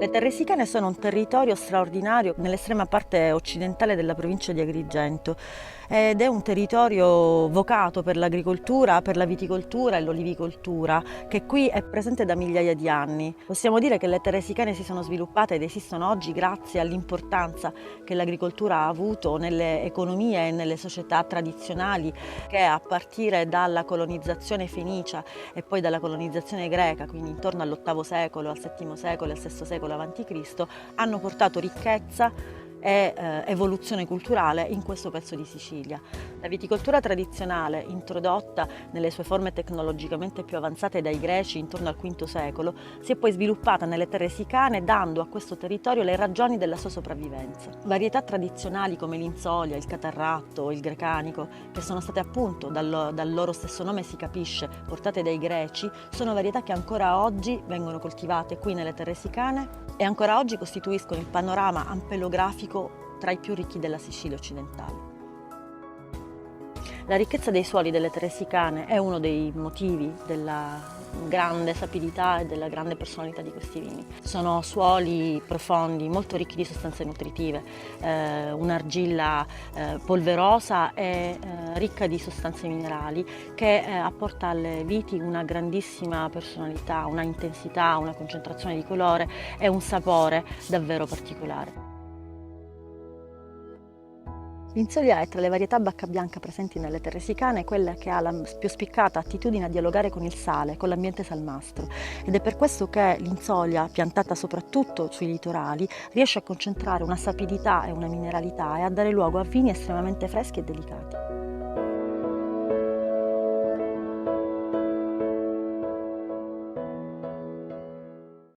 Le Terre Sicane sono un territorio straordinario nell'estrema parte occidentale della provincia di Agrigento ed è un territorio vocato per l'agricoltura, per la viticoltura e l'olivicoltura, che qui è presente da migliaia di anni. Possiamo dire che le Terre Sicane si sono sviluppate ed esistono oggi grazie all'importanza che l'agricoltura ha avuto nelle economie e nelle società tradizionali, che a partire dalla colonizzazione fenicia e poi dalla colonizzazione greca, quindi intorno all'VIII secolo, al VII secolo e al VI secolo a.C., hanno portato ricchezza e evoluzione culturale in questo pezzo di Sicilia. La viticoltura tradizionale, introdotta nelle sue forme tecnologicamente più avanzate dai greci intorno al V secolo, si è poi sviluppata nelle Terre Sicane, dando a questo territorio le ragioni della sua sopravvivenza. Varietà tradizionali come l'insolia, il catarratto, il grecanico, che sono state appunto, dal loro stesso nome si capisce, portate dai greci, sono varietà che ancora oggi vengono coltivate qui nelle Terre Sicane e ancora oggi costituiscono il panorama ampelografico tra i più ricchi della Sicilia occidentale. La ricchezza dei suoli delle Terre Sicane è uno dei motivi della grande sapidità e della grande personalità di questi vini. Sono suoli profondi, molto ricchi di sostanze nutritive, un'argilla polverosa e ricca di sostanze minerali che apporta alle viti una grandissima personalità, una intensità, una concentrazione di colore e un sapore davvero particolare. L'insolia è tra le varietà bacca bianca presenti nelle Terre Sicane quella che ha la più spiccata attitudine a dialogare con il sale, con l'ambiente salmastro, ed è per questo che l'insolia, piantata soprattutto sui litorali, riesce a concentrare una sapidità e una mineralità e a dare luogo a vini estremamente freschi e delicati.